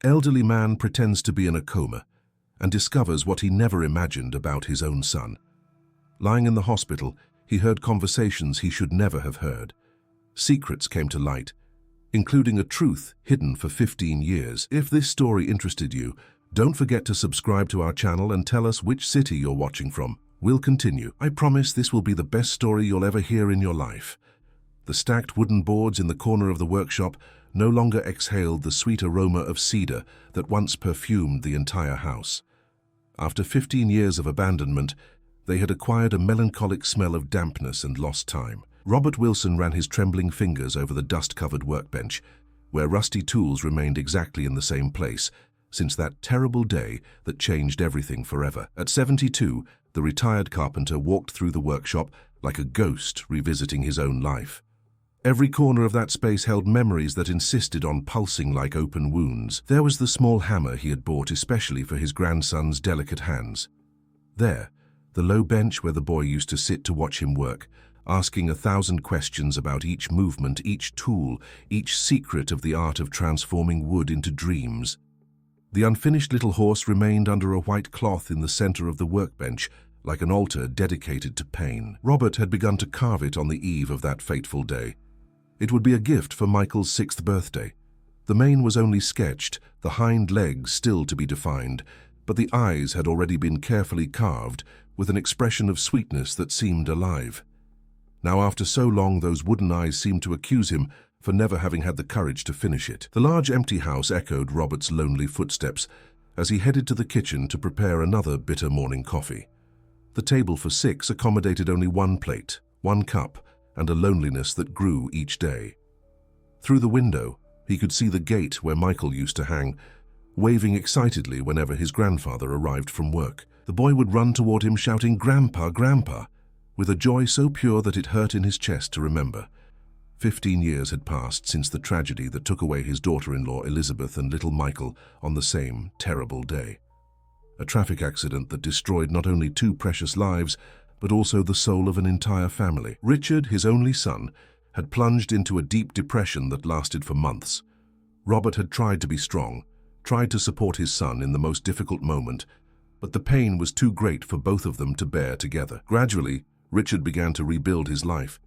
Elderly man pretends to be in a coma and discovers what he never imagined about his own son. Lying in the hospital, he heard conversations he should never have heard. Secrets came to light, including a truth hidden for 15 years. If this story interested you, don't forget to subscribe to our channel and tell us which city you're watching from. We'll continue. I promise this will be the best story you'll ever hear in your life. The stacked wooden boards in the corner of the workshop no longer exhaled the sweet aroma of cedar that once perfumed the entire house. After 15 years of abandonment, they had acquired a melancholic smell of dampness and lost time. Robert Wilson ran his trembling fingers over the dust-covered workbench, where rusty tools remained exactly in the same place since that terrible day that changed everything forever. At 72, the retired carpenter walked through the workshop like a ghost revisiting his own life. Every corner of that space held memories that insisted on pulsing like open wounds. There was the small hammer he had bought especially for his grandson's delicate hands. There, the low bench where the boy used to sit to watch him work, asking 1,000 questions about each movement, each tool, each secret of the art of transforming wood into dreams. The unfinished little horse remained under a white cloth in the center of the workbench, like an altar dedicated to pain. Robert had begun to carve it on the eve of that fateful day. It would be a gift for Michael's 6th birthday. The mane was only sketched, the hind legs still to be defined, but the eyes had already been carefully carved with an expression of sweetness that seemed alive. Now, after so long, those wooden eyes seemed to accuse him for never having had the courage to finish it. The large empty house echoed Robert's lonely footsteps as he headed to the kitchen to prepare another bitter morning coffee. The table for 6 accommodated only one plate, one cup, and a loneliness that grew each day. Through the window, he could see the gate where Michael used to hang, waving excitedly whenever his grandfather arrived from work. The boy would run toward him shouting, "Grandpa, Grandpa," with a joy so pure that it hurt in his chest to remember. 15 years had passed since the tragedy that took away his daughter-in-law Elizabeth and little Michael on the same terrible day. A traffic accident that destroyed not only 2 precious lives, but also the soul of an entire family. Richard, his only son, had plunged into a deep depression that lasted for months. Robert had tried to be strong, tried to support his son in the most difficult moment, but the pain was too great for both of them to bear together. Gradually, Richard began to rebuild his life.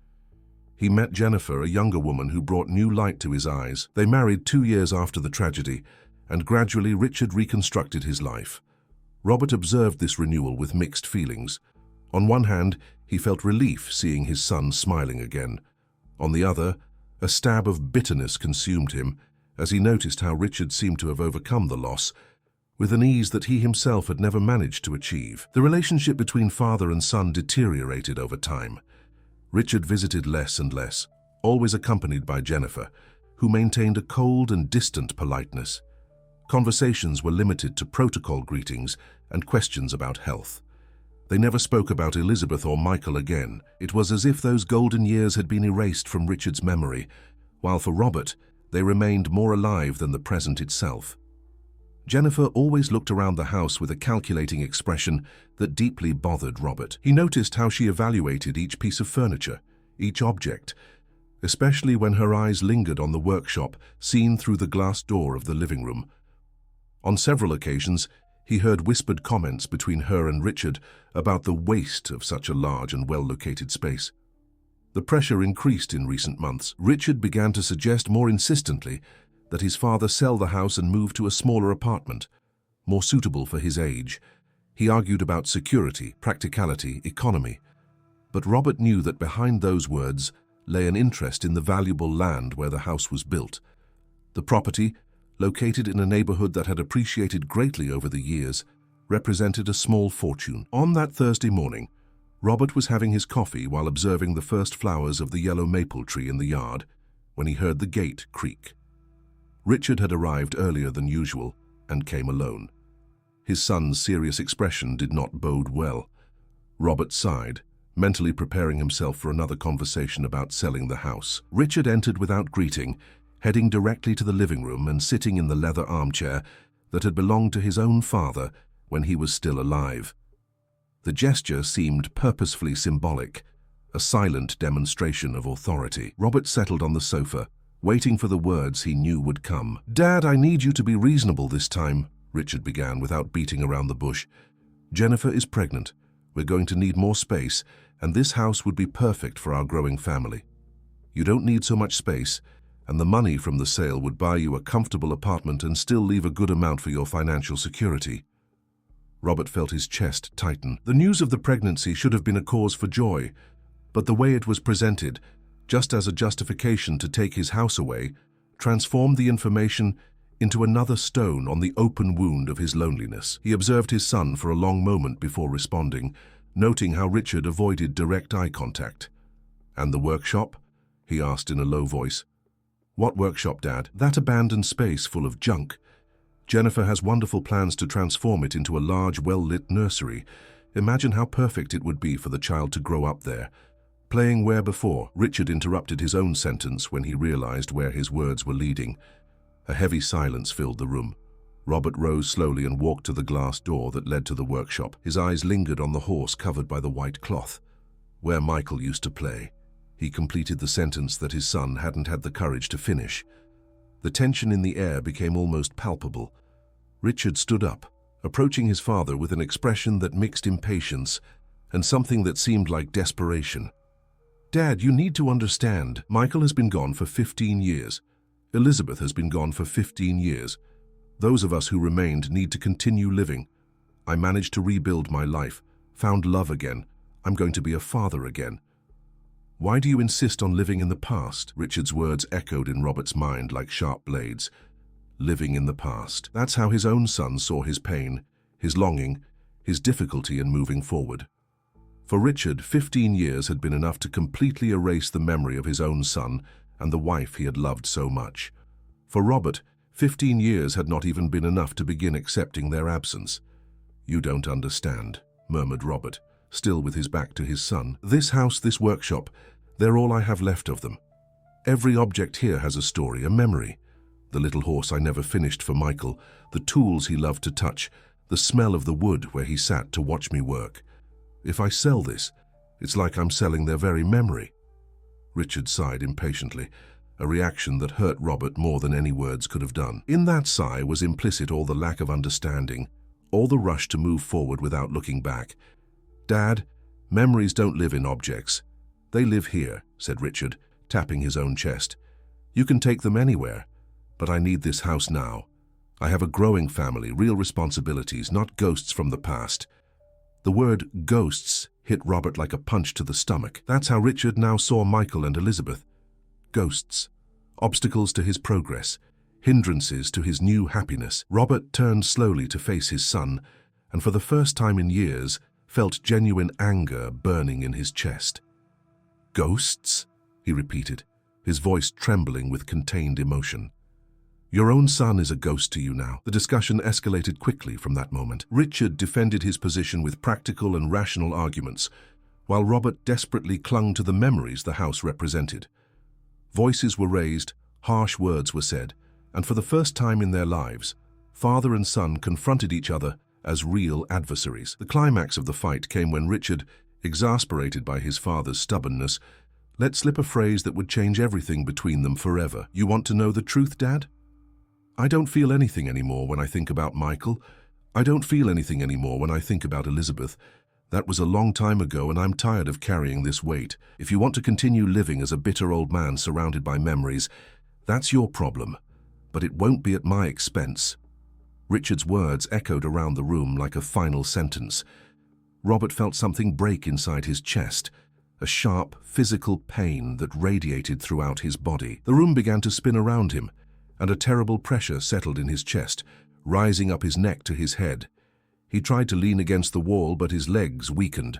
He met Jennifer, a younger woman who brought new light to his eyes. They married 2 years after the tragedy, and gradually Richard reconstructed his life. Robert observed this renewal with mixed feelings. On one hand, he felt relief seeing his son smiling again. On the other, a stab of bitterness consumed him as he noticed how Richard seemed to have overcome the loss with an ease that he himself had never managed to achieve. The relationship between father and son deteriorated over time. Richard visited less and less, always accompanied by Jennifer, who maintained a cold and distant politeness. Conversations were limited to protocol greetings and questions about health. They never spoke about Elizabeth or Michael again. It was as if those golden years had been erased from Richard's memory, while for Robert, they remained more alive than the present itself. Jennifer always looked around the house with a calculating expression that deeply bothered Robert. He noticed how she evaluated each piece of furniture, each object, especially when her eyes lingered on the workshop seen through the glass door of the living room. On several occasions, he heard whispered comments between her and Richard about the waste of such a large and well-located space. The pressure increased in recent months. Richard began to suggest more insistently that his father sell the house and move to a smaller apartment, more suitable for his age. He argued about security, practicality, economy. But Robert knew that behind those words lay an interest in the valuable land where the house was built. The property, located in a neighborhood that had appreciated greatly over the years, represented a small fortune. On that Thursday morning, Robert was having his coffee while observing the first flowers of the yellow maple tree in the yard when he heard the gate creak. Richard had arrived earlier than usual and came alone. His son's serious expression did not bode well. Robert sighed, mentally preparing himself for another conversation about selling the house. Richard entered without greeting, heading directly to the living room and sitting in the leather armchair that had belonged to his own father when he was still alive. The gesture seemed purposefully symbolic, a silent demonstration of authority. Robert settled on the sofa, waiting for the words he knew would come. "Dad, I need you to be reasonable this time," Richard began without beating around the bush. "Jennifer is pregnant. We're going to need more space, and this house would be perfect for our growing family. You don't need so much space, and the money from the sale would buy you a comfortable apartment and still leave a good amount for your financial security." Robert felt his chest tighten. The news of the pregnancy should have been a cause for joy, but the way it was presented, just as a justification to take his house away, transformed the information into another stone on the open wound of his loneliness. He observed his son for a long moment before responding, noting how Richard avoided direct eye contact. "And the workshop?" he asked in a low voice. "What workshop, Dad?" "That abandoned space full of junk. Jennifer has wonderful plans to transform it into a large, well-lit nursery. Imagine how perfect it would be for the child to grow up there. Playing where before?" Richard interrupted his own sentence when he realized where his words were leading. A heavy silence filled the room. Robert rose slowly and walked to the glass door that led to the workshop. His eyes lingered on the horse covered by the white cloth. "Where Michael used to play." He completed the sentence that his son hadn't had the courage to finish. The tension in the air became almost palpable. Richard stood up, approaching his father with an expression that mixed impatience and something that seemed like desperation. "Dad, you need to understand. Michael has been gone for 15 years. Elizabeth has been gone for 15 years. Those of us who remained need to continue living. I managed to rebuild my life, found love again. I'm going to be a father again." "Why do you insist on living in the past?" Richard's words echoed in Robert's mind like sharp blades. Living in the past. That's how his own son saw his pain, his longing, his difficulty in moving forward. For Richard, 15 years had been enough to completely erase the memory of his own son and the wife he had loved so much. For Robert, 15 years had not even been enough to begin accepting their absence. "You don't understand," murmured Robert, still with his back to his son. "This house, this workshop, they're all I have left of them. Every object here has a story, a memory. The little horse I never finished for Michael, the tools he loved to touch, the smell of the wood where he sat to watch me work. If I sell this, it's like I'm selling their very memory." Richard sighed impatiently, a reaction that hurt Robert more than any words could have done. In that sigh was implicit all the lack of understanding, all the rush to move forward without looking back. "Dad, memories don't live in objects. They live here," said Richard, tapping his own chest. "You can take them anywhere, but I need this house now. I have a growing family, real responsibilities, not ghosts from the past." The word ghosts hit Robert like a punch to the stomach. That's how Richard now saw Michael and Elizabeth. Ghosts. Obstacles to his progress. Hindrances to his new happiness. Robert turned slowly to face his son, and for the first time in years, felt genuine anger burning in his chest. "Ghosts?" he repeated, his voice trembling with contained emotion. "Your own son is a ghost to you now." The discussion escalated quickly from that moment. Richard defended his position with practical and rational arguments, while Robert desperately clung to the memories the house represented. Voices were raised, harsh words were said, and for the first time in their lives, father and son confronted each other as real adversaries. The climax of the fight came when Richard, exasperated by his father's stubbornness, let slip a phrase that would change everything between them forever. "You want to know the truth, Dad? I don't feel anything anymore when I think about Michael. I don't feel anything anymore when I think about Elizabeth. That was a long time ago, and I'm tired of carrying this weight. If you want to continue living as a bitter old man surrounded by memories, that's your problem, but it won't be at my expense." Richard's words echoed around the room like a final sentence. Robert felt something break inside his chest, a sharp, physical pain that radiated throughout his body. The room began to spin around him, and a terrible pressure settled in his chest, rising up his neck to his head. He tried to lean against the wall, but his legs weakened.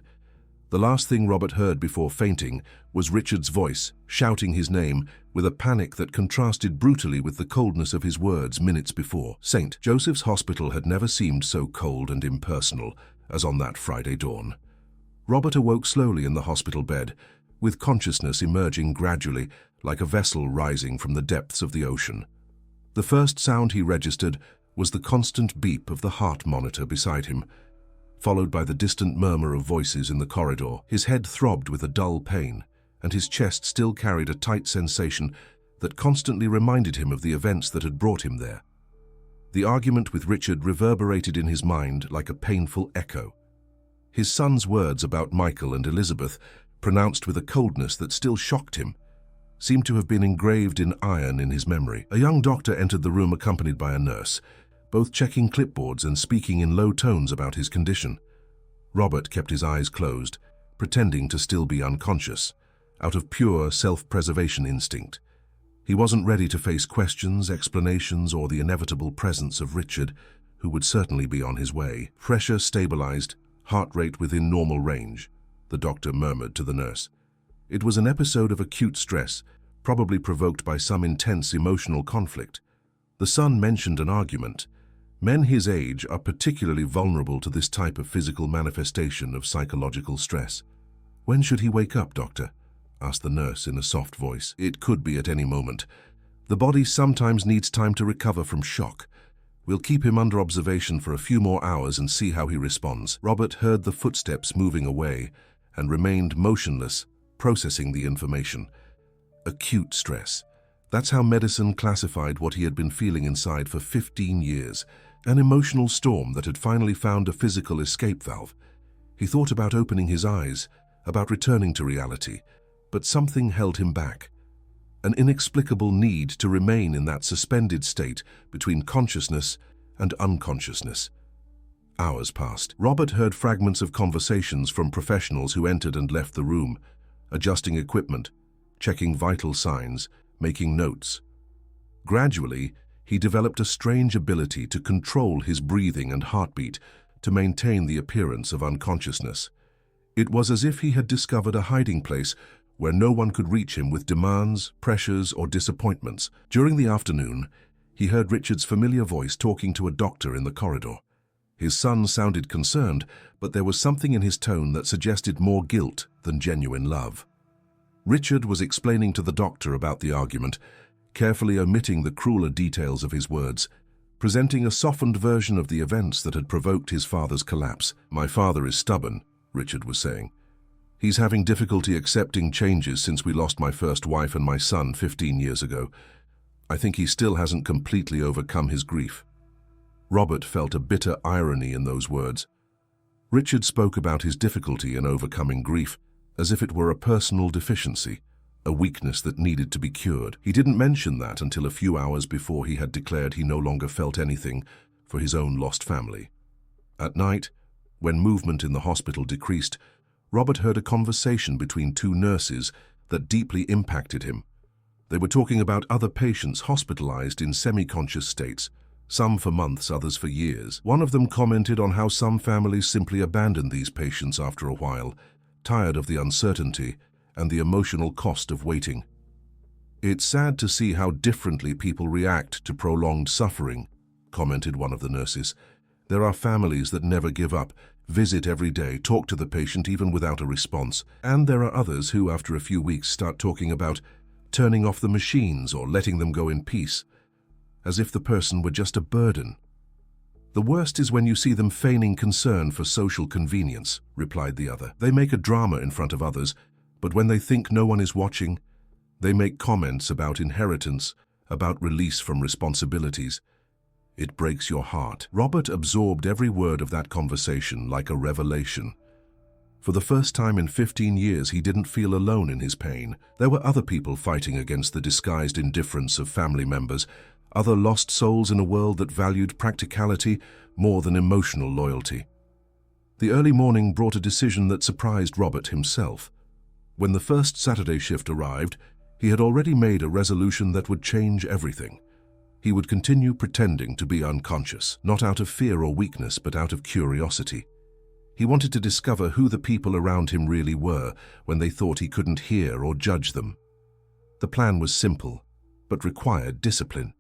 The last thing Robert heard before fainting was Richard's voice, shouting his name with a panic that contrasted brutally with the coldness of his words minutes before. St. Joseph's Hospital had never seemed so cold and impersonal as on that Friday dawn. Robert awoke slowly in the hospital bed, with consciousness emerging gradually like a vessel rising from the depths of the ocean. The first sound he registered was the constant beep of the heart monitor beside him, followed by the distant murmur of voices in the corridor. His head throbbed with a dull pain, and his chest still carried a tight sensation that constantly reminded him of the events that had brought him there. The argument with Richard reverberated in his mind like a painful echo. His son's words about Michael and Elizabeth, pronounced with a coldness that still shocked him, seemed to have been engraved in iron in his memory. A young doctor entered the room accompanied by a nurse, both checking clipboards and speaking in low tones about his condition. Robert kept his eyes closed, pretending to still be unconscious, out of pure self-preservation instinct. He wasn't ready to face questions, explanations, or the inevitable presence of Richard, who would certainly be on his way. Pressure stabilized, heart rate within normal range, the doctor murmured to the nurse. It was an episode of acute stress, probably provoked by some intense emotional conflict. The son mentioned an argument. Men his age are particularly vulnerable to this type of physical manifestation of psychological stress. "When should he wake up, doctor?" asked the nurse in a soft voice. "It could be at any moment. The body sometimes needs time to recover from shock. We'll keep him under observation for a few more hours and see how he responds." Robert heard the footsteps moving away and remained motionless, processing the information. Acute stress. That's how medicine classified what he had been feeling inside for 15 years. An emotional storm that had finally found a physical escape valve. He thought about opening his eyes, about returning to reality, but something held him back. An inexplicable need to remain in that suspended state between consciousness and unconsciousness. Hours passed. Robert heard fragments of conversations from professionals who entered and left the room, adjusting equipment, checking vital signs, making notes. Gradually, he developed a strange ability to control his breathing and heartbeat to maintain the appearance of unconsciousness. It was as if he had discovered a hiding place where no one could reach him with demands, pressures, or disappointments. During the afternoon, he heard Richard's familiar voice talking to a doctor in the corridor. His son sounded concerned, but there was something in his tone that suggested more guilt than genuine love. Richard was explaining to the doctor about the argument, carefully omitting the crueler details of his words, presenting a softened version of the events that had provoked his father's collapse. "My father is stubborn," Richard was saying. "He's having difficulty accepting changes since we lost my first wife and my son 15 years ago. I think he still hasn't completely overcome his grief." Robert felt a bitter irony in those words. Richard spoke about his difficulty in overcoming grief, as if it were a personal deficiency, a weakness that needed to be cured. He didn't mention that until a few hours before he had declared he no longer felt anything for his own lost family. At night, when movement in the hospital decreased, Robert heard a conversation between two nurses that deeply impacted him. They were talking about other patients hospitalized in semi-conscious states, some for months, others for years. One of them commented on how some families simply abandoned these patients after a while, tired of the uncertainty and the emotional cost of waiting. "It's sad to see how differently people react to prolonged suffering," commented one of the nurses. "There are families that never give up, visit every day, talk to the patient even without a response. And there are others who, after a few weeks, start talking about turning off the machines or letting them go in peace, as if the person were just a burden." "The worst is when you see them feigning concern for social convenience," replied the other. "They make a drama in front of others, but when they think no one is watching, they make comments about inheritance, about release from responsibilities. It breaks your heart." Robert absorbed every word of that conversation like a revelation. For the first time in 15 years, he didn't feel alone in his pain. There were other people fighting against the disguised indifference of family members, other lost souls in a world that valued practicality more than emotional loyalty. The early morning brought a decision that surprised Robert himself. When the first Saturday shift arrived, he had already made a resolution that would change everything. He would continue pretending to be unconscious, not out of fear or weakness, but out of curiosity. He wanted to discover who the people around him really were when they thought he couldn't hear or judge them. The plan was simple, but required discipline.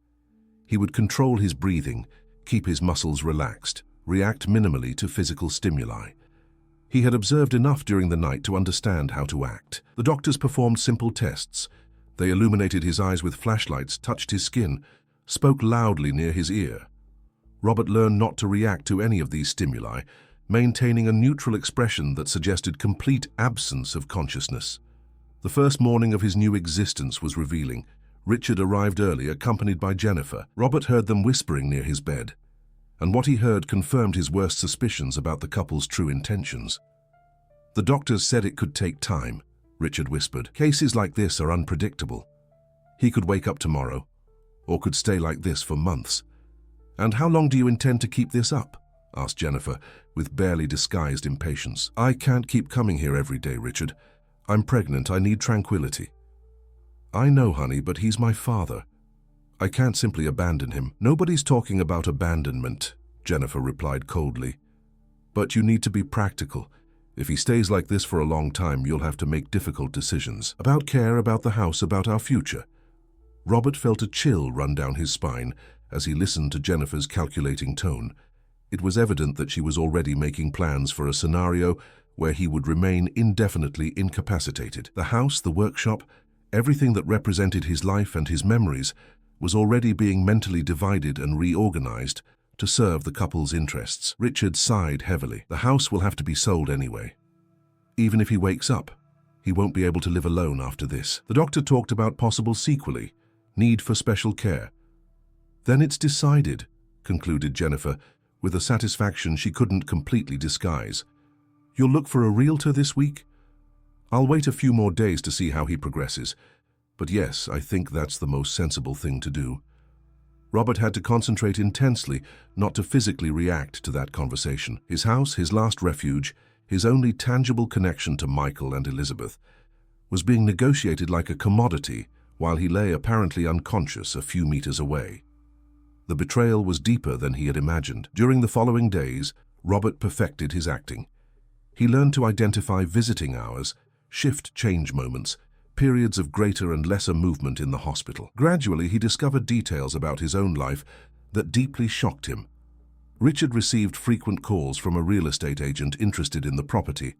He would control his breathing, keep his muscles relaxed, react minimally to physical stimuli. He had observed enough during the night to understand how to act. The doctors performed simple tests. They illuminated his eyes with flashlights, touched his skin, spoke loudly near his ear. Robert learned not to react to any of these stimuli, maintaining a neutral expression that suggested complete absence of consciousness. The first morning of his new existence was revealing. Richard arrived early, accompanied by Jennifer. Robert heard them whispering near his bed, and what he heard confirmed his worst suspicions about the couple's true intentions. "The doctors said it could take time," Richard whispered. "Cases like this are unpredictable. He could wake up tomorrow, or could stay like this for months." "And how long do you intend to keep this up?" asked Jennifer, with barely disguised impatience. "I can't keep coming here every day, Richard. I'm pregnant. I need tranquility." "I know, honey, but he's my father. I can't simply abandon him." "Nobody's talking about abandonment," Jennifer replied coldly. "But you need to be practical. If he stays like this for a long time, you'll have to make difficult decisions. About care, about the house, about our future." Robert felt a chill run down his spine as he listened to Jennifer's calculating tone. It was evident that she was already making plans for a scenario where he would remain indefinitely incapacitated. The house, the workshop, everything that represented his life and his memories was already being mentally divided and reorganized to serve the couple's interests. Richard sighed heavily. The house will have to be sold anyway. Even if he wakes up, he won't be able to live alone after this. The doctor talked about possible sequelae, need for special care. "Then it's decided," concluded Jennifer, with a satisfaction she couldn't completely disguise. "You'll look for a realtor this week?" "I'll wait a few more days to see how he progresses. But yes, I think that's the most sensible thing to do." Robert had to concentrate intensely not to physically react to that conversation. His house, his last refuge, his only tangible connection to Michael and Elizabeth, was being negotiated like a commodity while he lay apparently unconscious a few meters away. The betrayal was deeper than he had imagined. During the following days, Robert perfected his acting. He learned to identify visiting hours, shift change moments, periods of greater and lesser movement in the hospital. Gradually, he discovered details about his own life that deeply shocked him. Richard received frequent calls from a real estate agent interested in the property.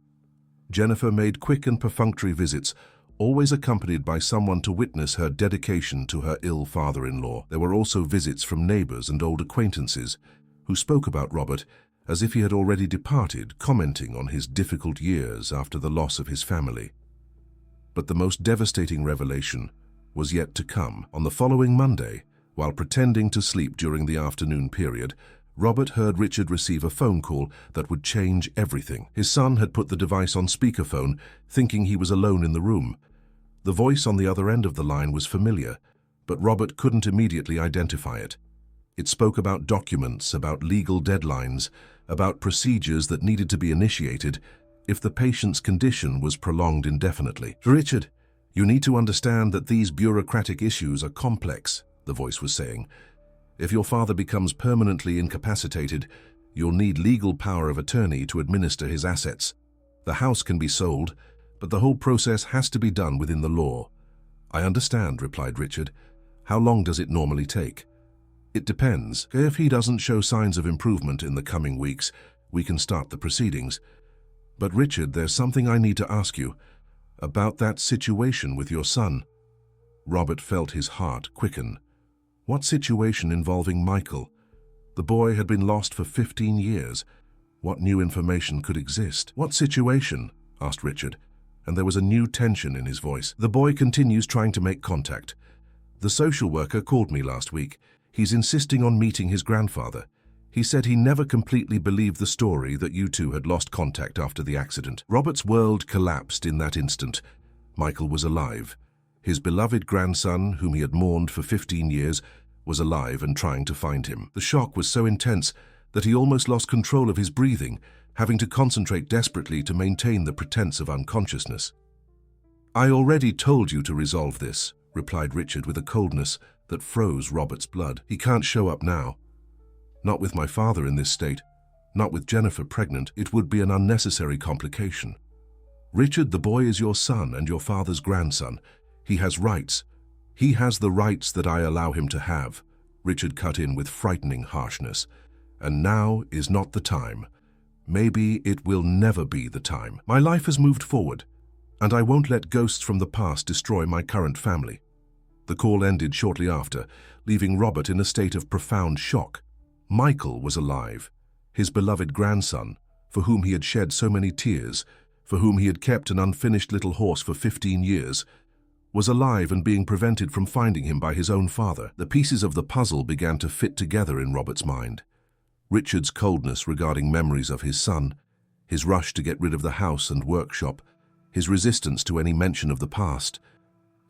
Jennifer made quick and perfunctory visits, always accompanied by someone to witness her dedication to her ill father-in-law. There were also visits from neighbors and old acquaintances who spoke about Robert as if he had already departed, commenting on his difficult years after the loss of his family. But the most devastating revelation was yet to come. On the following Monday, while pretending to sleep during the afternoon period, Robert heard Richard receive a phone call that would change everything. His son had put the device on speakerphone, thinking he was alone in the room. The voice on the other end of the line was familiar, but Robert couldn't immediately identify it. It spoke about documents, about legal deadlines, about procedures that needed to be initiated if the patient's condition was prolonged indefinitely. "Richard, you need to understand that these bureaucratic issues are complex," the voice was saying. "If your father becomes permanently incapacitated, you'll need legal power of attorney to administer his assets. The house can be sold, but the whole process has to be done within the law." "I understand," replied Richard. "How long does it normally take?" "It depends. If he doesn't show signs of improvement in the coming weeks, we can start the proceedings. But Richard, there's something I need to ask you about that situation with your son." Robert felt his heart quicken. What situation involving Michael? The boy had been lost for 15 years. What new information could exist? "What situation?" asked Richard, and there was a new tension in his voice. "The boy continues trying to make contact. The social worker called me last week. He's insisting on meeting his grandfather. He said he never completely believed the story that you two had lost contact after the accident." Robert's world collapsed in that instant. Michael was alive. His beloved grandson, whom he had mourned for 15 years, was alive and trying to find him. The shock was so intense that he almost lost control of his breathing, having to concentrate desperately to maintain the pretense of unconsciousness. "I already told you to resolve this," replied Richard with a coldness that froze Robert's blood. "He can't show up now. Not with my father in this state. Not with Jennifer pregnant. It would be an unnecessary complication. Richard, the boy is your son and your father's grandson. He has rights. He has the rights that I allow him to have," Richard cut in with frightening harshness. "And now is not the time. Maybe it will never be the time. My life has moved forward, and I won't let ghosts from the past destroy my current family." The call ended shortly after, leaving Robert in a state of profound shock. Michael was alive. His beloved grandson, for whom he had shed so many tears, for whom he had kept an unfinished little horse for 15 years, was alive and being prevented from finding him by his own father. The pieces of the puzzle began to fit together in Robert's mind. Richard's coldness regarding memories of his son, his rush to get rid of the house and workshop, his resistance to any mention of the past.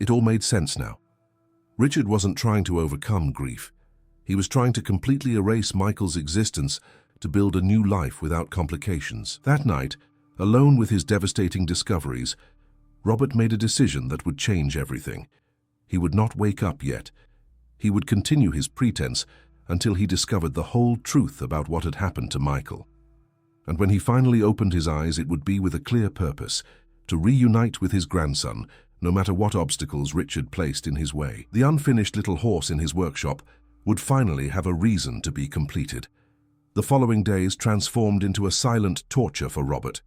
It all made sense now. Richard wasn't trying to overcome grief. He was trying to completely erase Michael's existence to build a new life without complications. That night, alone with his devastating discoveries, Robert made a decision that would change everything. He would not wake up yet. He would continue his pretense until he discovered the whole truth about what had happened to Michael. And when he finally opened his eyes, it would be with a clear purpose, to reunite with his grandson, no matter what obstacles Richard placed in his way. The unfinished little horse in his workshop would finally have a reason to be completed. The following days transformed into a silent torture for Robert.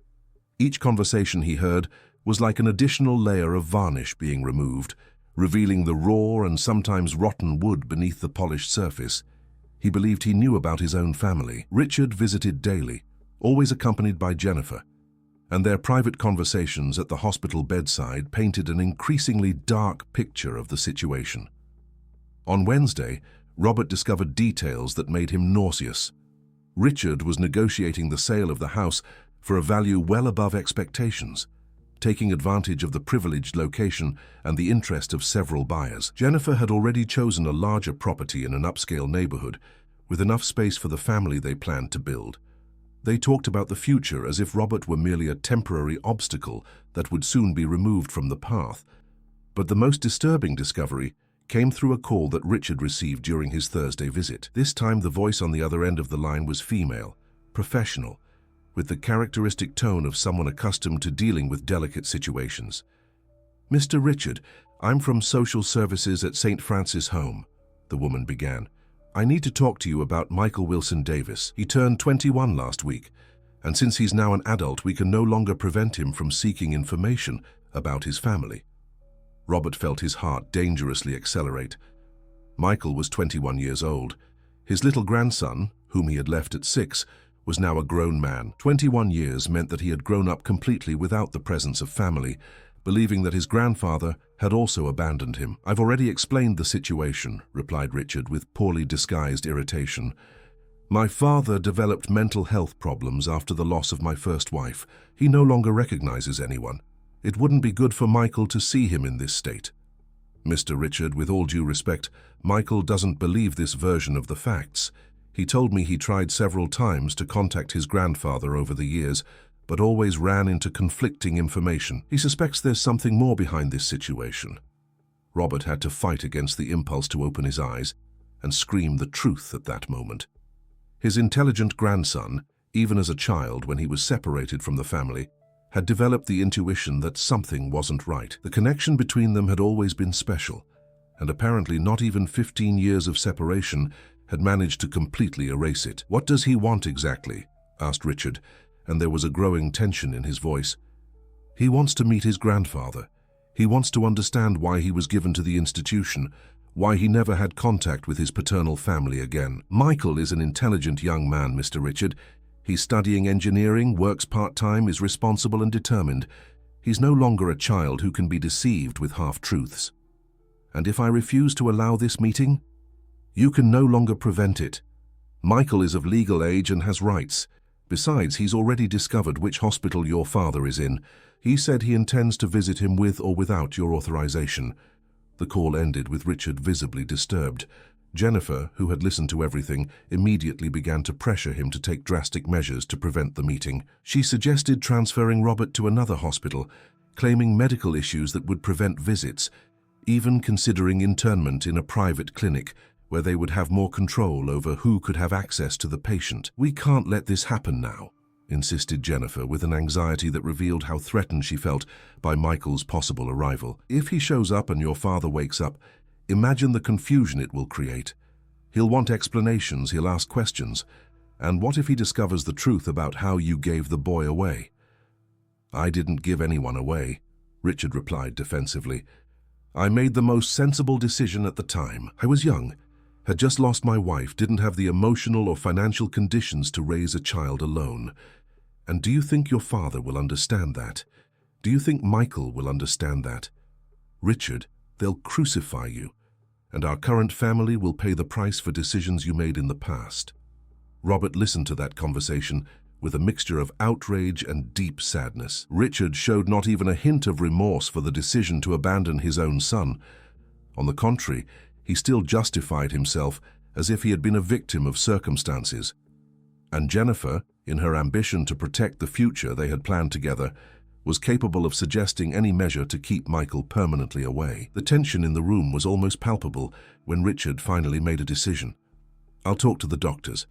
Each conversation he heard was like an additional layer of varnish being removed, revealing the raw and sometimes rotten wood beneath the polished surface. He believed he knew about his own family. Richard visited daily, always accompanied by Jennifer, and their private conversations at the hospital bedside painted an increasingly dark picture of the situation. On Wednesday, Robert discovered details that made him nauseous. Richard was negotiating the sale of the house for a value well above expectations, taking advantage of the privileged location and the interest of several buyers. Jennifer had already chosen a larger property in an upscale neighborhood, with enough space for the family they planned to build. They talked about the future as if Robert were merely a temporary obstacle that would soon be removed from the path. But the most disturbing discovery came through a call that Richard received during his Thursday visit. This time the voice on the other end of the line was female, professional, with the characteristic tone of someone accustomed to dealing with delicate situations. "Mr. Richard, I'm from Social Services at St. Francis Home," the woman began. "I need to talk to you about Michael Wilson Davis. He turned 21 last week, and since he's now an adult, we can no longer prevent him from seeking information about his family." Robert felt his heart dangerously accelerate. Michael was 21 years old. His little grandson, whom he had left at 6, was now a grown man. 21 years meant that he had grown up completely without the presence of family, believing that his grandfather had also abandoned him. "I've already explained the situation," replied Richard with poorly disguised irritation. "My father developed mental health problems after the loss of my first wife. He no longer recognizes anyone. It wouldn't be good for Michael to see him in this state." "Mr. Richard, with all due respect, Michael doesn't believe this version of the facts. He told me he tried several times to contact his grandfather over the years, but always ran into conflicting information. He suspects there's something more behind this situation." Robert had to fight against the impulse to open his eyes and scream the truth at that moment. His intelligent grandson, even as a child when he was separated from the family, had developed the intuition that something wasn't right. The connection between them had always been special, and apparently not even 15 years of separation had managed to completely erase it. "What does he want exactly?" asked Richard, and there was a growing tension in his voice. "He wants to meet his grandfather. He wants to understand why he was given to the institution, why he never had contact with his paternal family again. Michael is an intelligent young man, Mr. Richard. He's studying engineering, works part-time, is responsible and determined. He's no longer a child who can be deceived with half-truths. And if I refuse to allow this meeting, you can no longer prevent it. Michael is of legal age and has rights. Besides, he's already discovered which hospital your father is in. He said he intends to visit him with or without your authorization." The call ended with Richard visibly disturbed. Jennifer, who had listened to everything, immediately began to pressure him to take drastic measures to prevent the meeting. She suggested transferring Robert to another hospital, claiming medical issues that would prevent visits, even considering internment in a private clinic, where they would have more control over who could have access to the patient. "We can't let this happen now," insisted Jennifer with an anxiety that revealed how threatened she felt by Michael's possible arrival. "If he shows up and your father wakes up, imagine the confusion it will create. He'll want explanations, he'll ask questions. And what if he discovers the truth about how you gave the boy away?" "I didn't give anyone away," Richard replied defensively. "I made the most sensible decision at the time. I was young, had just lost my wife, didn't have the emotional or financial conditions to raise a child alone. And do you think your father will understand that? Do you think Michael will understand that?" "Richard, they'll crucify you, and our current family will pay the price for decisions you made in the past." Robert listened to that conversation with a mixture of outrage and deep sadness. Richard showed not even a hint of remorse for the decision to abandon his own son. On the contrary, he still justified himself as if he had been a victim of circumstances. And Jennifer, in her ambition to protect the future they had planned together, was capable of suggesting any measure to keep Michael permanently away. The tension in the room was almost palpable when Richard finally made a decision. "I'll talk to the doctors.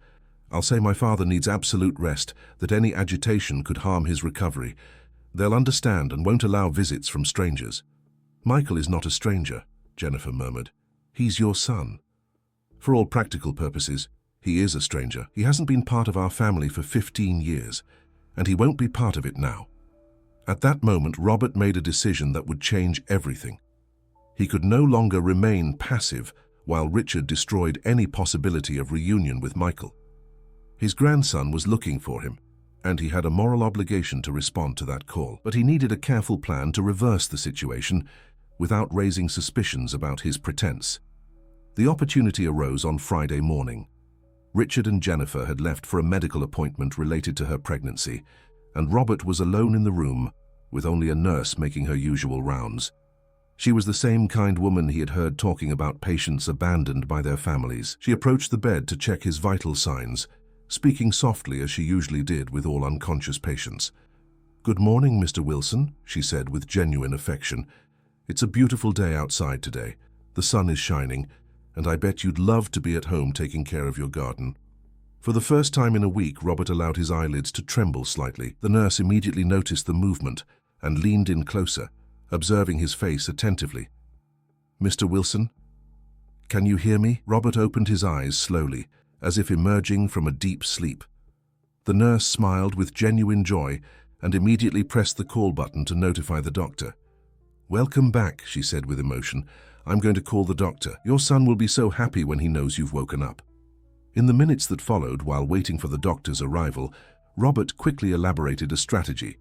I'll say my father needs absolute rest, that any agitation could harm his recovery. They'll understand and won't allow visits from strangers." "Michael is not a stranger," Jennifer murmured. "He's your son." "For all practical purposes, he is a stranger. He hasn't been part of our family for 15 years, and he won't be part of it now." At that moment, Robert made a decision that would change everything. He could no longer remain passive while Richard destroyed any possibility of reunion with Michael. His grandson was looking for him, and he had a moral obligation to respond to that call. But he needed a careful plan to reverse the situation without raising suspicions about his pretense. The opportunity arose on Friday morning. Richard and Jennifer had left for a medical appointment related to her pregnancy, and Robert was alone in the room, with only a nurse making her usual rounds. She was the same kind woman he had heard talking about patients abandoned by their families. She approached the bed to check his vital signs, speaking softly as she usually did with all unconscious patients. "Good morning, Mr. Wilson," she said with genuine affection. "It's a beautiful day outside today. The sun is shining, and I bet you'd love to be at home taking care of your garden." For the first time in a week, Robert allowed his eyelids to tremble slightly. The nurse immediately noticed the movement and leaned in closer, observing his face attentively. "Mr. Wilson, can you hear me?" Robert opened his eyes slowly, as if emerging from a deep sleep. The nurse smiled with genuine joy and immediately pressed the call button to notify the doctor. "Welcome back," she said with emotion. "I'm going to call the doctor. Your son will be so happy when he knows you've woken up." In the minutes that followed, while waiting for the doctor's arrival, Robert quickly elaborated a strategy.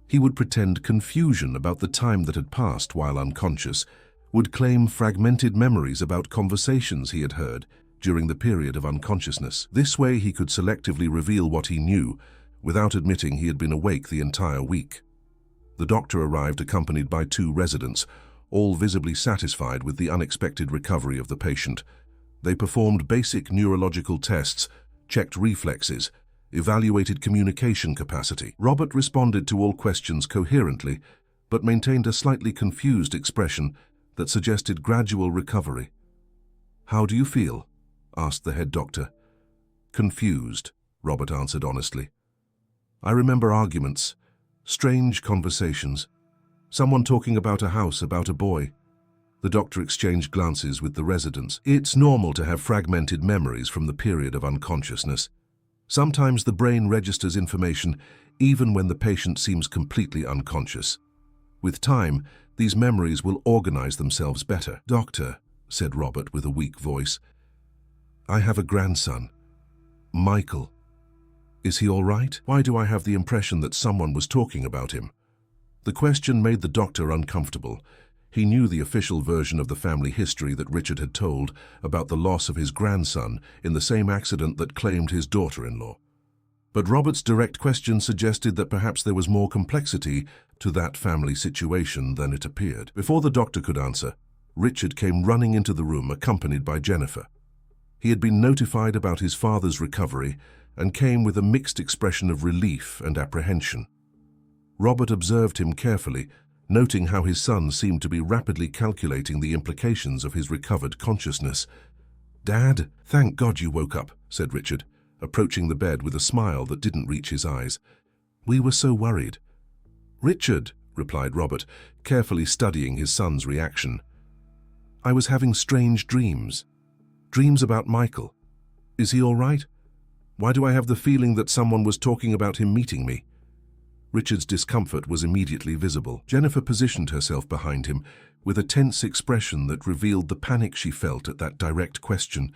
He would pretend confusion about the time that had passed while unconscious, would claim fragmented memories about conversations he had heard during the period of unconsciousness. This way he could selectively reveal what he knew without admitting he had been awake the entire week. The doctor arrived accompanied by 2 residents, all visibly satisfied with the unexpected recovery of the patient. They performed basic neurological tests, checked reflexes, evaluated communication capacity. Robert responded to all questions coherently, but maintained a slightly confused expression that suggested gradual recovery. "How do you feel?" asked the head doctor. "Confused," Robert answered honestly. "I remember arguments, strange conversations, someone talking about a house, about a boy." The doctor exchanged glances with the residents. "It's normal to have fragmented memories from the period of unconsciousness. Sometimes the brain registers information even when the patient seems completely unconscious. With time, these memories will organize themselves better." "Doctor," said Robert with a weak voice, "I have a grandson, Michael. Is he all right? Why do I have the impression that someone was talking about him?" The question made the doctor uncomfortable. He knew the official version of the family history that Richard had told about the loss of his grandson in the same accident that claimed his daughter-in-law. But Robert's direct question suggested that perhaps there was more complexity to that family situation than it appeared. Before the doctor could answer, Richard came running into the room accompanied by Jennifer. He had been notified about his father's recovery and came with a mixed expression of relief and apprehension. Robert observed him carefully, noting how his son seemed to be rapidly calculating the implications of his recovered consciousness. "Dad, thank God you woke up," said Richard, approaching the bed with a smile that didn't reach his eyes. "We were so worried." "Richard," replied Robert, carefully studying his son's reaction, "I was having strange dreams. Dreams about Michael. Is he all right? Why do I have the feeling that someone was talking about him meeting me?" Richard's discomfort was immediately visible. Jennifer positioned herself behind him with a tense expression that revealed the panic she felt at that direct question.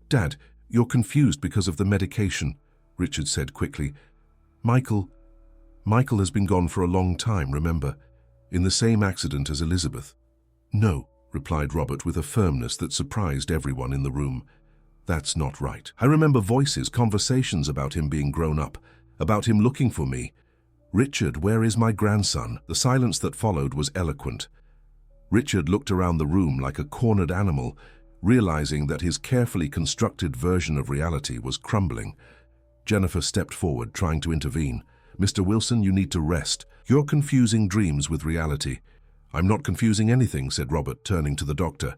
"Dad, you're confused because of the medication," Richard said quickly. Michael has been gone for a long time, remember? In the same accident as Elizabeth." "No," replied Robert with a firmness that surprised everyone in the room. "That's not right. I remember voices, conversations about him being grown up, about him looking for me. Richard, where is my grandson?" The silence that followed was eloquent. Richard looked around the room like a cornered animal, realizing that his carefully constructed version of reality was crumbling. Jennifer stepped forward, trying to intervene. "Mr. Wilson, you need to rest. You're confusing dreams with reality." "I'm not confusing anything," said Robert, turning to the doctor.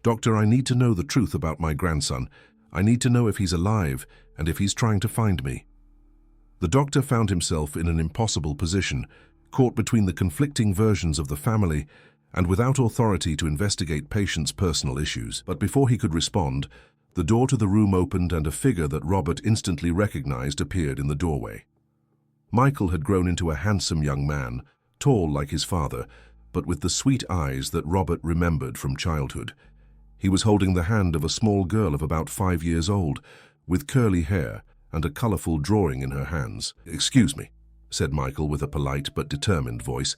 "Doctor, I need to know the truth about my grandson. I need to know if he's alive and if he's trying to find me." The doctor found himself in an impossible position, caught between the conflicting versions of the family and without authority to investigate patients' personal issues. But before he could respond, the door to the room opened and a figure that Robert instantly recognized appeared in the doorway. Michael had grown into a handsome young man, tall like his father, but with the sweet eyes that Robert remembered from childhood. He was holding the hand of a small girl of about 5 years old, with curly hair and a colorful drawing in her hands. "Excuse me," said Michael with a polite but determined voice.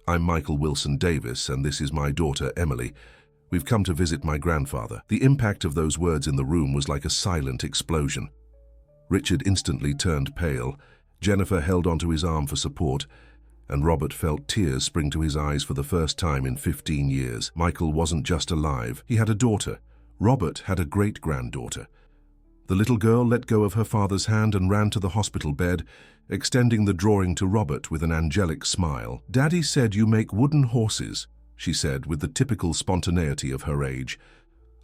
"I'm Michael Wilson Davis, and this is my daughter, Emily. We've come to visit my grandfather." The impact of those words in the room was like a silent explosion. Richard instantly turned pale. Jennifer held onto his arm for support, and Robert felt tears spring to his eyes for the first time in 15 years. Michael wasn't just alive, he had a daughter. Robert had a great-granddaughter. The little girl let go of her father's hand and ran to the hospital bed, extending the drawing to Robert with an angelic smile. "Daddy said you make wooden horses," she said with the typical spontaneity of her age.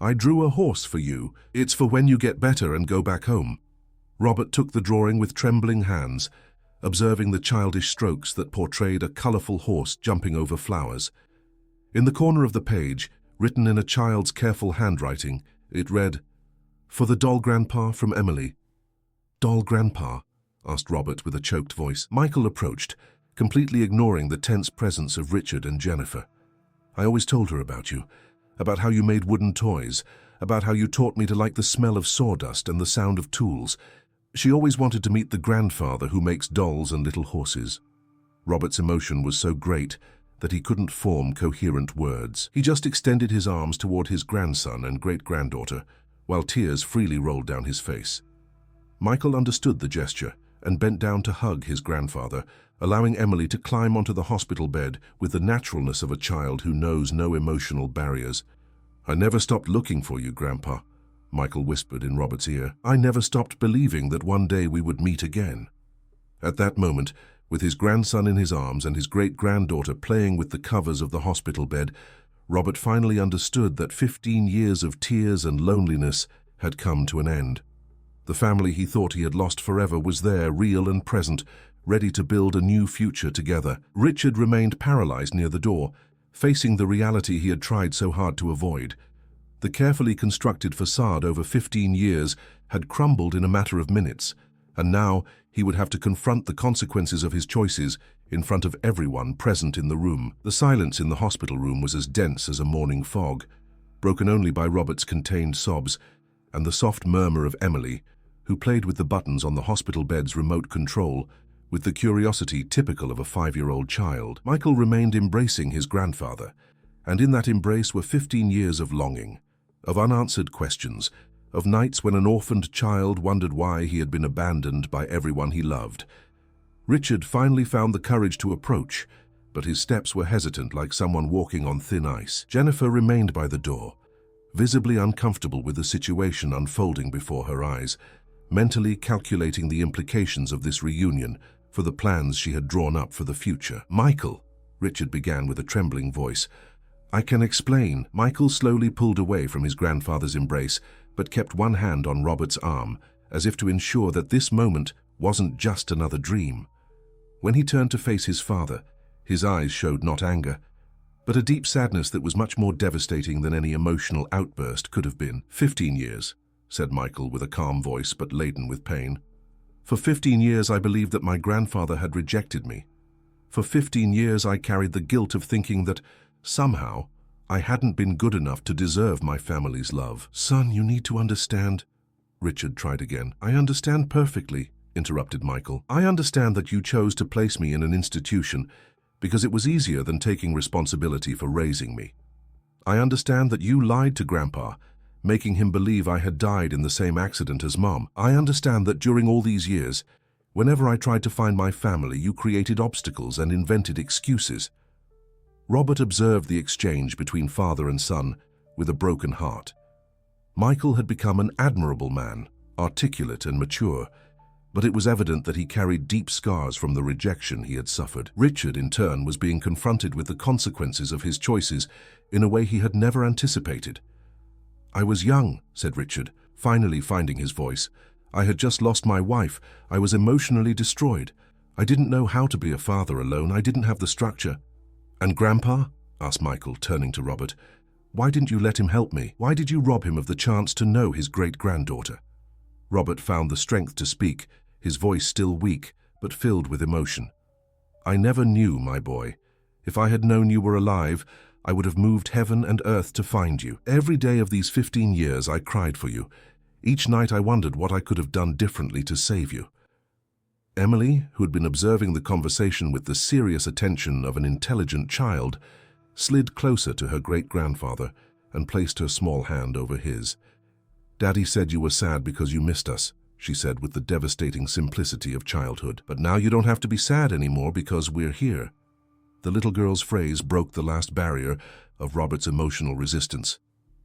"I drew a horse for you. It's for when you get better and go back home." Robert took the drawing with trembling hands, observing the childish strokes that portrayed a colorful horse jumping over flowers. In the corner of the page, written in a child's careful handwriting, it read, "For the doll grandpa from Emily." "Doll grandpa?" asked Robert with a choked voice. Michael approached, completely ignoring the tense presence of Richard and Jennifer. "I always told her about you, about how you made wooden toys, about how you taught me to like the smell of sawdust and the sound of tools. She always wanted to meet the grandfather who makes dolls and little horses." Robert's emotion was so great that he couldn't form coherent words. He just extended his arms toward his grandson and great-granddaughter, while tears freely rolled down his face. Michael understood the gesture and bent down to hug his grandfather, allowing Emily to climb onto the hospital bed with the naturalness of a child who knows no emotional barriers. "I never stopped looking for you, Grandpa," Michael whispered in Robert's ear. "I never stopped believing that one day we would meet again." At that moment, with his grandson in his arms and his great-granddaughter playing with the covers of the hospital bed, Robert finally understood that 15 years of tears and loneliness had come to an end. The family he thought he had lost forever was there, real and present, ready to build a new future together. Richard remained paralyzed near the door, facing the reality he had tried so hard to avoid. The carefully constructed facade over 15 years had crumbled in a matter of minutes, and now he would have to confront the consequences of his choices in front of everyone present in the room. The silence in the hospital room was as dense as a morning fog, broken only by Robert's contained sobs and the soft murmur of Emily, who played with the buttons on the hospital bed's remote control with the curiosity typical of a 5-year-old child. Michael remained embracing his grandfather, and in that embrace were 15 years of longing, of unanswered questions, of nights when an orphaned child wondered why he had been abandoned by everyone he loved. Richard finally found the courage to approach, but his steps were hesitant like someone walking on thin ice. Jennifer remained by the door, visibly uncomfortable with the situation unfolding before her eyes, mentally calculating the implications of this reunion for the plans she had drawn up for the future. "Michael," Richard began with a trembling voice. "I can explain." Michael slowly pulled away from his grandfather's embrace, but kept one hand on Robert's arm, as if to ensure that this moment wasn't just another dream. When he turned to face his father, his eyes showed not anger, but a deep sadness that was much more devastating than any emotional outburst could have been. 15 years, said Michael with a calm voice but laden with pain. For 15 years I believed that my grandfather had rejected me. For 15 years I carried the guilt of thinking that, somehow, I hadn't been good enough to deserve my family's love. "Son, you need to understand," Richard tried again. "I understand perfectly," interrupted Michael. "I understand that you chose to place me in an institution because it was easier than taking responsibility for raising me. I understand that you lied to Grandpa, making him believe I had died in the same accident as Mom. I understand that during all these years, whenever I tried to find my family, you created obstacles and invented excuses." Robert observed the exchange between father and son with a broken heart. Michael had become an admirable man, articulate and mature, but it was evident that he carried deep scars from the rejection he had suffered. Richard, in turn, was being confronted with the consequences of his choices in a way he had never anticipated. "I was young," said Richard, finally finding his voice. "I had just lost my wife. I was emotionally destroyed. I didn't know how to be a father alone. I didn't have the structure." "And Grandpa?" asked Michael, turning to Robert. "Why didn't you let him help me? Why did you rob him of the chance to know his great-granddaughter?" Robert found the strength to speak, his voice still weak, but filled with emotion. "I never knew, my boy. If I had known you were alive, I would have moved heaven and earth to find you. Every day of these 15 years I cried for you. Each night I wondered what I could have done differently to save you." Emily, who had been observing the conversation with the serious attention of an intelligent child, slid closer to her great-grandfather and placed her small hand over his. "Daddy said you were sad because you missed us," she said with the devastating simplicity of childhood. "But now you don't have to be sad anymore because we're here." The little girl's phrase broke the last barrier of Robert's emotional resistance.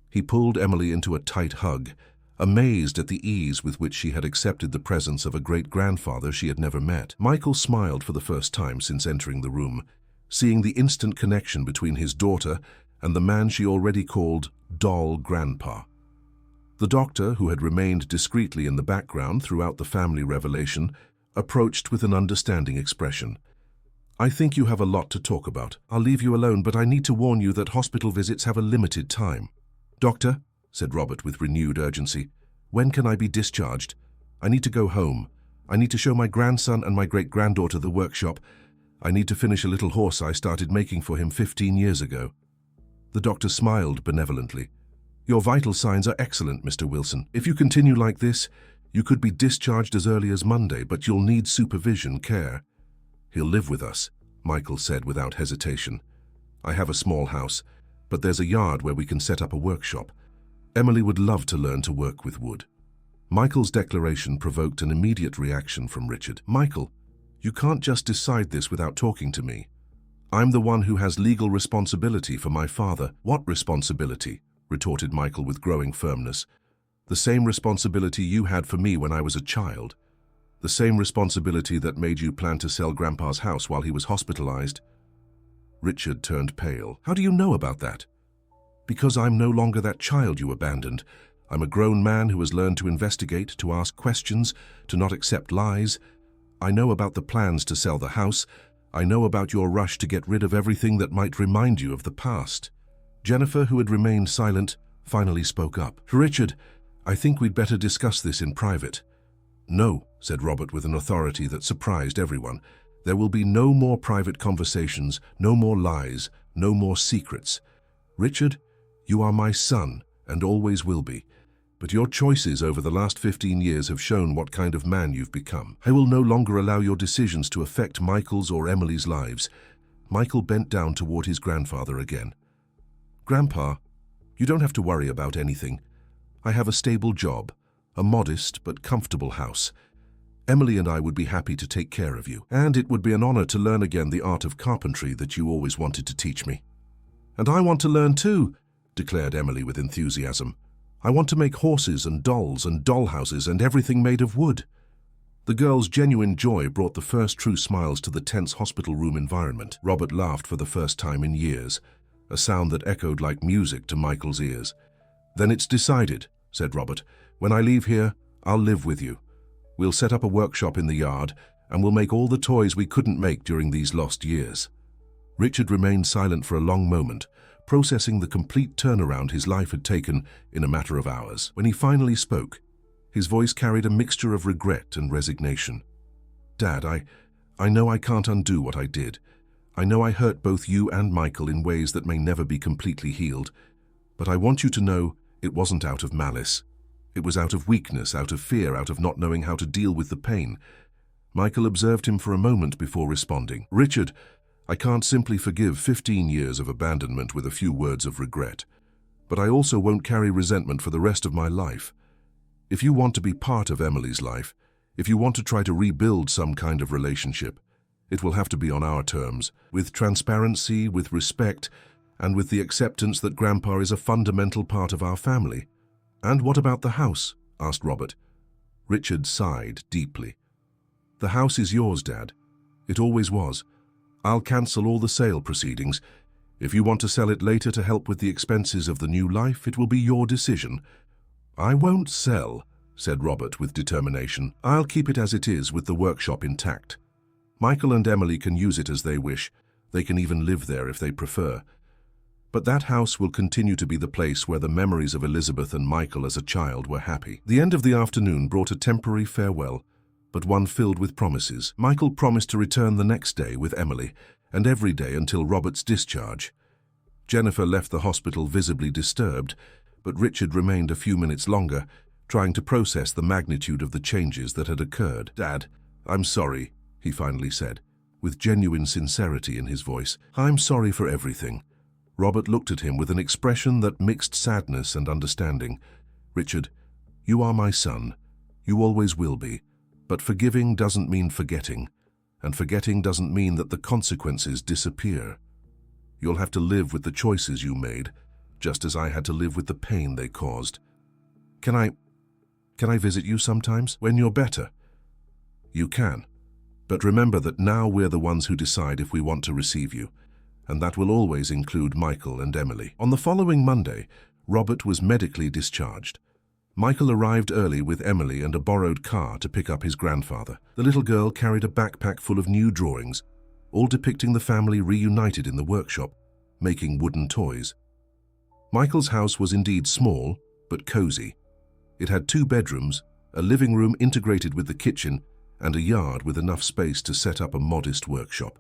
He pulled Emily into a tight hug, amazed at the ease with which she had accepted the presence of a great-grandfather she had never met. Michael smiled for the first time since entering the room, seeing the instant connection between his daughter and the man she already called Doll Grandpa. The doctor, who had remained discreetly in the background throughout the family revelation, approached with an understanding expression. "I think you have a lot to talk about. I'll leave you alone, but I need to warn you that hospital visits have a limited time." "Doctor," said Robert with renewed urgency, "when can I be discharged? I need to go home. I need to show my grandson and my great-granddaughter the workshop. I need to finish a little horse I started making for him 15 years ago." The doctor smiled benevolently. "Your vital signs are excellent, Mr. Wilson. If you continue like this, you could be discharged as early as Monday, but you'll need supervision, care." "He'll live with us," Michael said without hesitation. "I have a small house, but there's a yard where we can set up a workshop. Emily would love to learn to work with wood." Michael's declaration provoked an immediate reaction from Richard. "Michael, you can't just decide this without talking to me. I'm the one who has legal responsibility for my father." "What responsibility?" retorted Michael with growing firmness. "The same responsibility you had for me when I was a child. The same responsibility that made you plan to sell Grandpa's house while he was hospitalized." Richard turned pale. "How do you know about that?" "Because I'm no longer that child you abandoned. I'm a grown man who has learned to investigate, to ask questions, to not accept lies. I know about the plans to sell the house. I know about your rush to get rid of everything that might remind you of the past." Jennifer, who had remained silent, finally spoke up. "Richard, I think we'd better discuss this in private." "No," said Robert with an authority that surprised everyone. "There will be no more private conversations, no more lies, no more secrets. Richard, you are my son and always will be. But your choices over the last 15 years have shown what kind of man you've become. I will no longer allow your decisions to affect Michael's or Emily's lives." Michael bent down toward his grandfather again. "Grandpa, you don't have to worry about anything. I have a stable job, a modest but comfortable house. Emily and I would be happy to take care of you, and it would be an honor to learn again the art of carpentry that you always wanted to teach me." "And I want to learn too," declared Emily with enthusiasm. "I want to make horses and dolls and dollhouses and everything made of wood." The girl's genuine joy brought the first true smiles to the tense hospital room environment. Robert laughed for the first time in years, a sound that echoed like music to Michael's ears. "Then it's decided," said Robert. "When I leave here, I'll live with you. We'll set up a workshop in the yard, and we'll make all the toys we couldn't make during these lost years." Richard remained silent for a long moment, processing the complete turnaround his life had taken in a matter of hours. When he finally spoke, his voice carried a mixture of regret and resignation. "Dad, I know I can't undo what I did. I know I hurt both you and Michael in ways that may never be completely healed. But I want you to know it wasn't out of malice. It was out of weakness, out of fear, out of not knowing how to deal with the pain." Michael observed him for a moment before responding. "Richard, I can't simply forgive 15 years of abandonment with a few words of regret, but I also won't carry resentment for the rest of my life. If you want to be part of Emily's life, if you want to try to rebuild some kind of relationship, it will have to be on our terms, with transparency, with respect, and with the acceptance that Grandpa is a fundamental part of our family. And what about the house? Asked Robert. Richard sighed deeply. The house is yours, Dad. It always was. I'll cancel all the sale proceedings. If you want to sell it later to help with the expenses of the new life, it will be your decision. I won't sell, said Robert with determination. I'll keep it as it is with the workshop intact. Michael and Emily can use it as they wish. They can even live there if they prefer. But that house will continue to be the place where the memories of Elizabeth and Michael as a child were happy. The end of the afternoon brought a temporary farewell, but one filled with promises. Michael promised to return the next day with Emily, and every day until Robert's discharge. Jennifer left the hospital visibly disturbed, but Richard remained a few minutes longer, trying to process the magnitude of the changes that had occurred. Dad, I'm sorry, he finally said, with genuine sincerity in his voice. I'm sorry for everything. Robert looked at him with an expression that mixed sadness and understanding. Richard, you are my son. You always will be. But forgiving doesn't mean forgetting, and forgetting doesn't mean that the consequences disappear. You'll have to live with the choices you made, just as I had to live with the pain they caused. Can I visit you sometimes, when you're better? You can. But remember that now we're the ones who decide if we want to receive you, and that will always include Michael and Emily. On the following Monday, Robert was medically discharged. Michael arrived early with Emily and a borrowed car to pick up his grandfather. The little girl carried a backpack full of new drawings, all depicting the family reunited in the workshop, making wooden toys. Michael's house was indeed small, but cozy. It had 2 bedrooms, a living room integrated with the kitchen, and a yard with enough space to set up a modest workshop.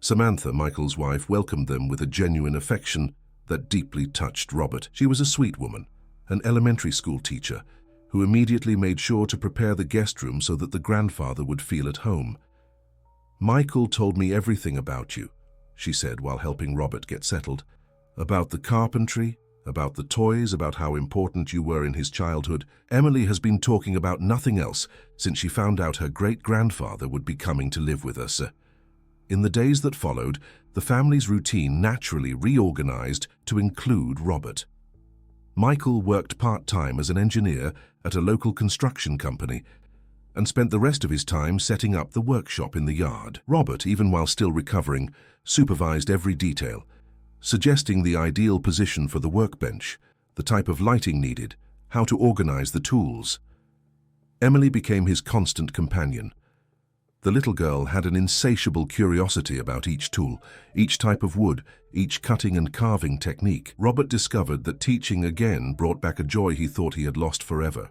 Samantha, Michael's wife, welcomed them with a genuine affection that deeply touched Robert. She was a sweet woman, an elementary school teacher, who immediately made sure to prepare the guest room so that the grandfather would feel at home. Michael told me everything about you, she said while helping Robert get settled. About the carpentry, about the toys, about how important you were in his childhood. Emily has been talking about nothing else since she found out her great-grandfather would be coming to live with us. In the days that followed, the family's routine naturally reorganized to include Robert. Michael worked part-time as an engineer at a local construction company and spent the rest of his time setting up the workshop in the yard. Robert, even while still recovering, supervised every detail, suggesting the ideal position for the workbench, the type of lighting needed, how to organize the tools. Emily became his constant companion. The little girl had an insatiable curiosity about each tool, each type of wood, each cutting and carving technique. Robert discovered that teaching again brought back a joy he thought he had lost forever.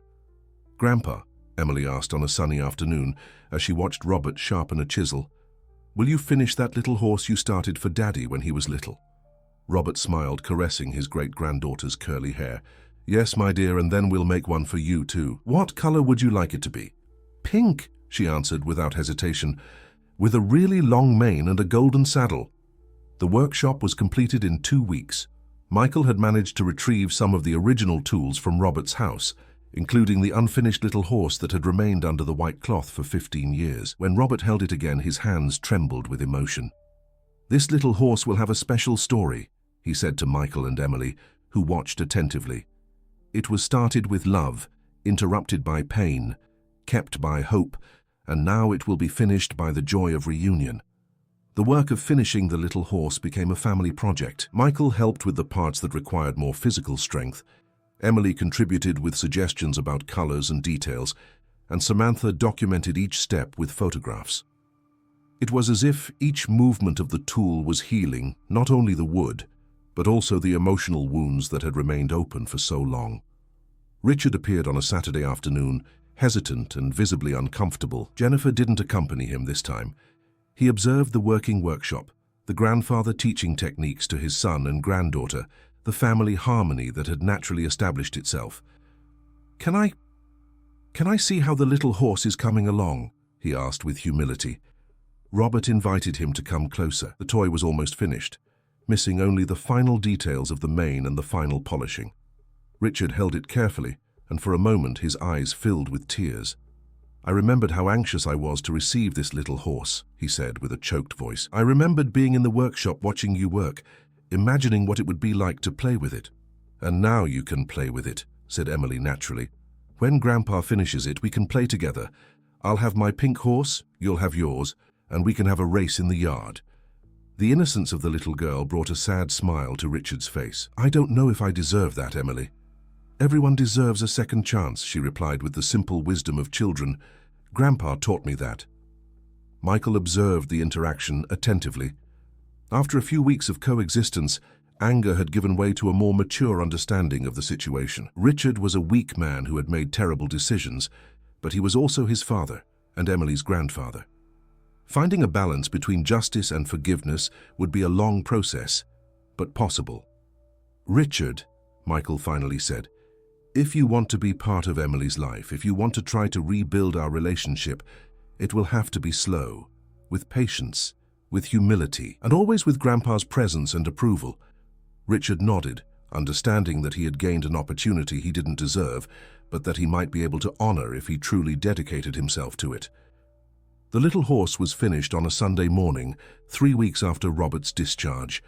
"Grandpa," Emily asked on a sunny afternoon as she watched Robert sharpen a chisel, "will you finish that little horse you started for Daddy when he was little?" Robert smiled, caressing his great-granddaughter's curly hair. "Yes, my dear, and then we'll make one for you, too." "What color would you like it to be?" "Pink," she answered without hesitation, "with a really long mane and a golden saddle." The workshop was completed in 2 weeks. Michael had managed to retrieve some of the original tools from Robert's house, including the unfinished little horse that had remained under the white cloth for 15 years. When Robert held it again, his hands trembled with emotion. "This little horse will have a special story," he said to Michael and Emily, who watched attentively. "It was started with love, interrupted by pain, kept by hope, and now it will be finished by the joy of reunion." The work of finishing the little horse became a family project. Michael helped with the parts that required more physical strength. Emily contributed with suggestions about colors and details, and Samantha documented each step with photographs. It was as if each movement of the tool was healing not only the wood, but also the emotional wounds that had remained open for so long. Richard appeared on a Saturday afternoon, hesitant and visibly uncomfortable. Jennifer didn't accompany him this time. He observed the working workshop, the grandfather teaching techniques to his son and granddaughter, the family harmony that had naturally established itself. Can I see how the little horse is coming along?" he asked with humility. Robert invited him to come closer. The toy was almost finished, missing only the final details of the mane and the final polishing. Richard held it carefully, and for a moment his eyes filled with tears. "I remembered how anxious I was to receive this little horse," he said with a choked voice. "I remembered being in the workshop watching you work, imagining what it would be like to play with it." "And now you can play with it," said Emily naturally. "When Grandpa finishes it, we can play together. I'll have my pink horse, you'll have yours, and we can have a race in the yard." The innocence of the little girl brought a sad smile to Richard's face. "I don't know if I deserve that, Emily." "Everyone deserves a second chance," she replied with the simple wisdom of children. "Grandpa taught me that." Michael observed the interaction attentively. After a few weeks of coexistence, anger had given way to a more mature understanding of the situation. Richard was a weak man who had made terrible decisions, but he was also his father and Emily's grandfather. Finding a balance between justice and forgiveness would be a long process, but possible. "Richard," Michael finally said, "if you want to be part of Emily's life, if you want to try to rebuild our relationship, it will have to be slow, with patience, with humility, and always with Grandpa's presence and approval." Richard nodded, understanding that he had gained an opportunity he didn't deserve, but that he might be able to honor if he truly dedicated himself to it. The little horse was finished on a Sunday morning, 3 weeks after Robert's discharge.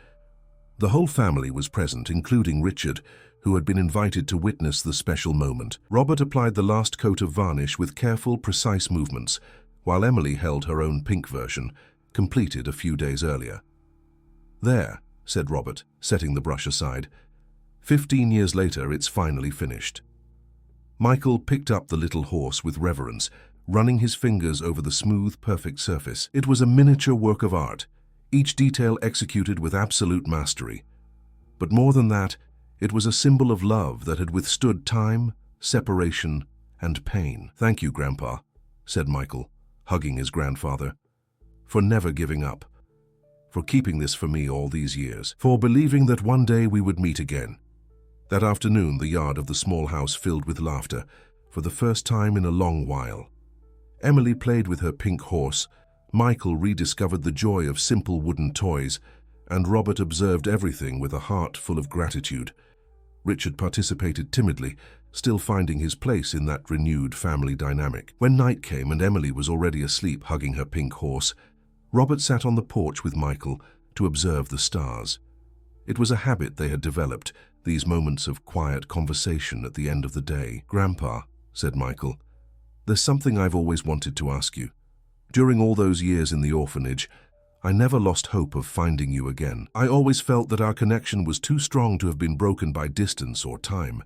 The whole family was present, including Richard, who had been invited to witness the special moment. Robert applied the last coat of varnish with careful, precise movements, while Emily held her own pink version, completed a few days earlier. "There," said Robert, setting the brush aside. 15 years later, it's finally finished." Michael picked up the little horse with reverence, running his fingers over the smooth, perfect surface. It was a miniature work of art, each detail executed with absolute mastery. But more than that, it was a symbol of love that had withstood time, separation, and pain. "Thank you, Grandpa," said Michael, hugging his grandfather, "for never giving up, for keeping this for me all these years, for believing that one day we would meet again." That afternoon, the yard of the small house filled with laughter, for the first time in a long while. Emily played with her pink horse, Michael rediscovered the joy of simple wooden toys, and Robert observed everything with a heart full of gratitude. Richard participated timidly, still finding his place in that renewed family dynamic. When night came and Emily was already asleep hugging her pink horse, Robert sat on the porch with Michael to observe the stars. It was a habit they had developed, these moments of quiet conversation at the end of the day. "Grandpa," said Michael, "there's something I've always wanted to ask you. During all those years in the orphanage, I never lost hope of finding you again. I always felt that our connection was too strong to have been broken by distance or time.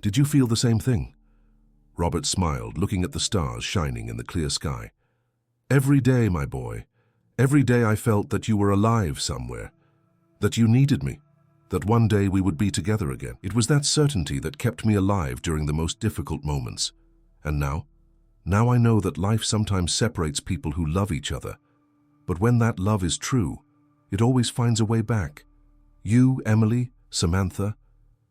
Did you feel the same thing?" Robert smiled, looking at the stars shining in the clear sky. "Every day, my boy, every day I felt that you were alive somewhere, that you needed me, that one day we would be together again. It was that certainty that kept me alive during the most difficult moments. And now I know that life sometimes separates people who love each other. But when that love is true, it always finds a way back. You, Emily, Samantha,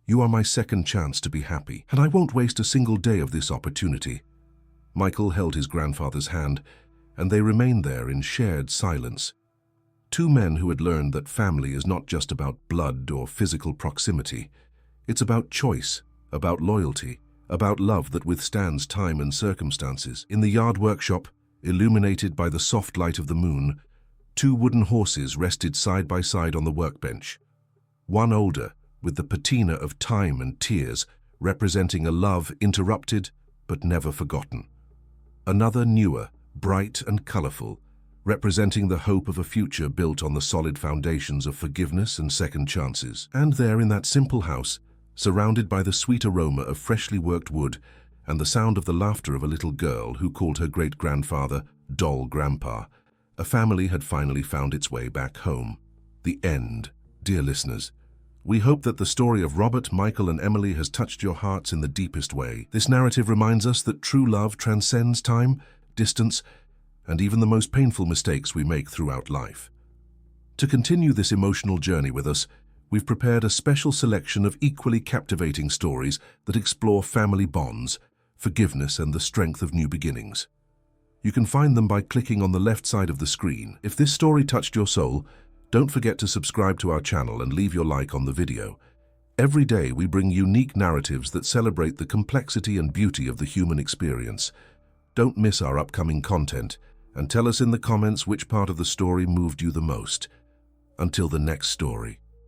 you are my second chance to be happy, and I won't waste a single day of this opportunity." Michael held his grandfather's hand, and they remained there in shared silence. Two men who had learned that family is not just about blood or physical proximity. It's about choice, about loyalty, about love that withstands time and circumstances. In the yard workshop, illuminated by the soft light of the moon, 2 wooden horses rested side by side on the workbench. One older, with the patina of time and tears, representing a love interrupted but never forgotten. Another newer, bright and colorful, representing the hope of a future built on the solid foundations of forgiveness and second chances. And there in that simple house, surrounded by the sweet aroma of freshly worked wood and the sound of the laughter of a little girl who called her great-grandfather Doll Grandpa, a family had finally found its way back home. The end, dear listeners. We hope that the story of Robert, Michael, and Emily has touched your hearts in the deepest way. This narrative reminds us that true love transcends time, distance, and even the most painful mistakes we make throughout life. To continue this emotional journey with us, we've prepared a special selection of equally captivating stories that explore family bonds, forgiveness, and the strength of new beginnings. You can find them by clicking on the left side of the screen. If this story touched your soul, don't forget to subscribe to our channel and leave your like on the video. Every day we bring unique narratives that celebrate the complexity and beauty of the human experience. Don't miss our upcoming content, and tell us in the comments which part of the story moved you the most. Until the next story.